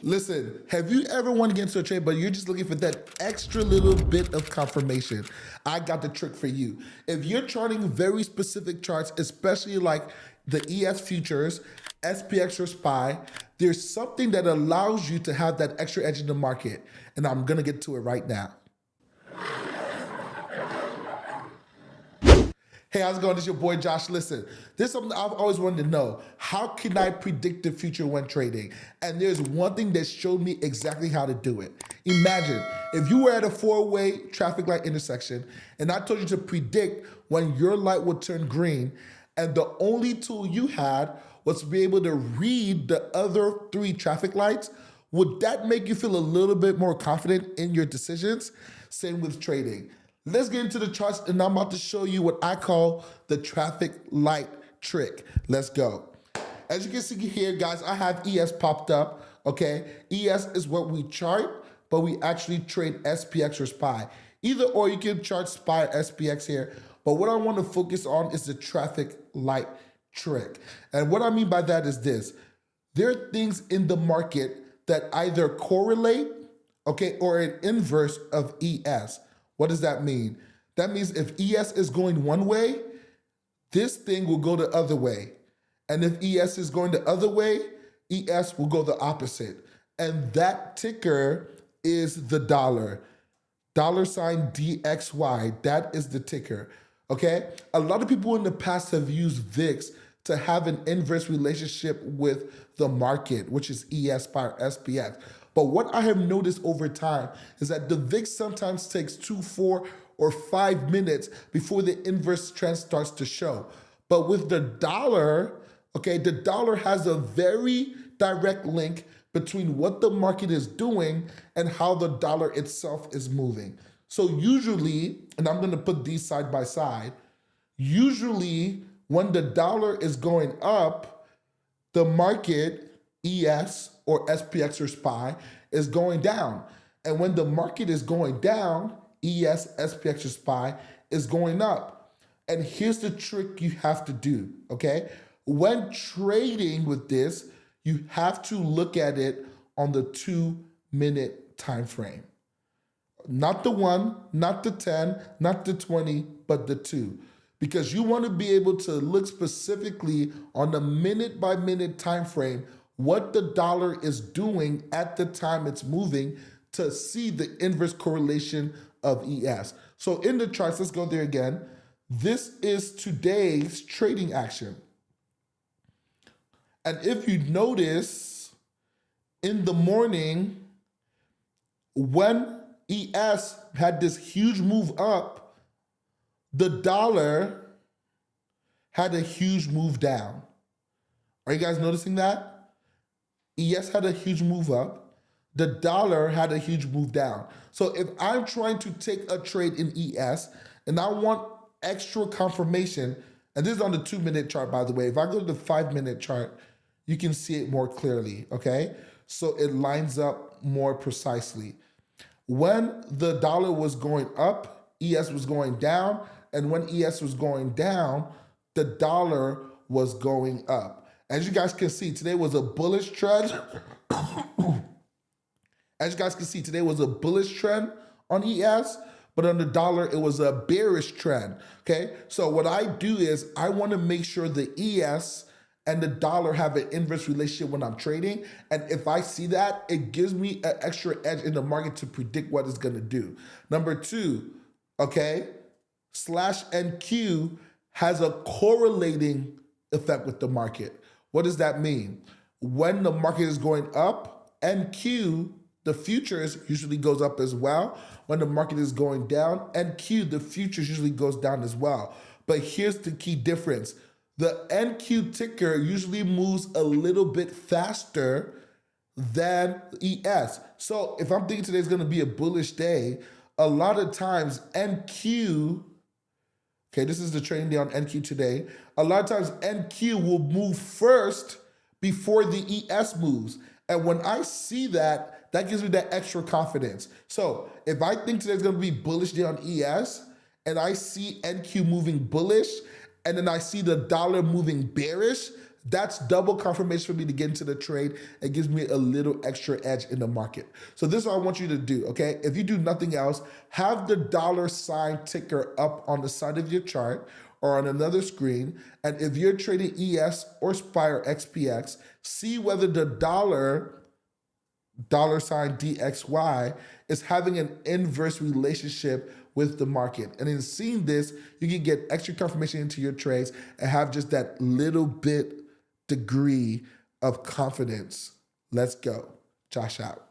Listen, have you ever wanted to get into a trade, but you're just looking for that extra little bit of confirmation? I got the trick for you. If you're charting very specific charts, especially like the ES futures, SPX or SPY, there's something that allows you to have that extra edge in the market. And I'm gonna get to it right now. Hey, how's it going? This is your boy Josh. Listen, there's something I've always wanted to know. How can I predict the future when trading? And there's one thing that showed me exactly how to do it. Imagine if you were at a four-way traffic light intersection and I told you to predict when your light would turn green, and the only tool you had was to be able to read the other three traffic lights. Would that make you feel a little bit more confident in your decisions? Same with trading. Let's get into the charts, and I'm about to show you what I call the traffic light trick. Let's go. As you can see here, guys, I have ES popped up, okay? ES is what we chart, but we actually trade SPX or SPY. Either or, you can chart SPY or SPX here, but what I want to focus on is the traffic light trick. And what I mean by that is this. There are things in the market that either correlate, okay, or an inverse of ES. What does that mean? That means if ES is going one way, this thing will go the other way. And if ES is going the other way, ES will go the opposite. And that ticker is the dollar. $ DXY, that is the ticker, okay? A lot of people in the past have used VIX to have an inverse relationship with the market, which is ES by SPX. But what I have noticed over time is that the VIX sometimes takes 2, 4, or 5 minutes before the inverse trend starts to show. But with the dollar, okay, the dollar has a very direct link between what the market is doing and how the dollar itself is moving. So usually, and I'm gonna put these side by side, usually when the dollar is going up, the market, ES or SPX or SPY, is going down. And when the market is going down, ES, SPX or SPY is going up. And here's the trick you have to do, okay? When trading with this, you have to look at it on the 2-minute time frame. Not the 1, not the 10, not the 20, but the 2. Because you want to be able to look specifically on the minute-by-minute time frame what the dollar is doing at the time it's moving to see the inverse correlation of ES. So in the charts, let's go there again. This is today's trading action. And if you notice, in the morning, when ES had this huge move up, the dollar had a huge move down. Are you guys noticing that? ES had a huge move up. The dollar had a huge move down. So if I'm trying to take a trade in ES and I want extra confirmation, and this is on the 2-minute chart, by the way. If I go to the 5-minute chart, you can see it more clearly, okay? So it lines up more precisely. When the dollar was going up, ES was going down, and when ES was going down, the dollar was going up. As you guys can see, today was a bullish trend. As you guys can see, today was a bullish trend on ES, but on the dollar, it was a bearish trend, okay? So what I do is I want to make sure the ES and the dollar have an inverse relationship when I'm trading. And if I see that, it gives me an extra edge in the market to predict what it's going to do. Number 2, okay, /NQ has a correlating effect with the market. What does that mean? When the market is going up, NQ, the futures, usually goes up as well. When the market is going down, NQ, the futures, usually goes down as well. But here's the key difference. The NQ ticker usually moves a little bit faster than ES. So if I'm thinking today's going to be a bullish day, a lot of times NQ, okay, this is the trading day on NQ today. A lot of times NQ will move first before the ES moves. And when I see that, that gives me that extra confidence. So if I think today's going to be bullish day on ES and I see NQ moving bullish and then I see the dollar moving bearish, That's double confirmation for me to get into the trade. It gives me a little extra edge in the market. So this is what I want you to do, okay? If you do nothing else, have the dollar sign ticker up on the side of your chart or on another screen. And if you're trading ES or SPY or XPX, see whether the dollar sign DXY is having an inverse relationship with the market. And in seeing this, you can get extra confirmation into your trades and have just that little bit degree of confidence. Let's go. Josh out.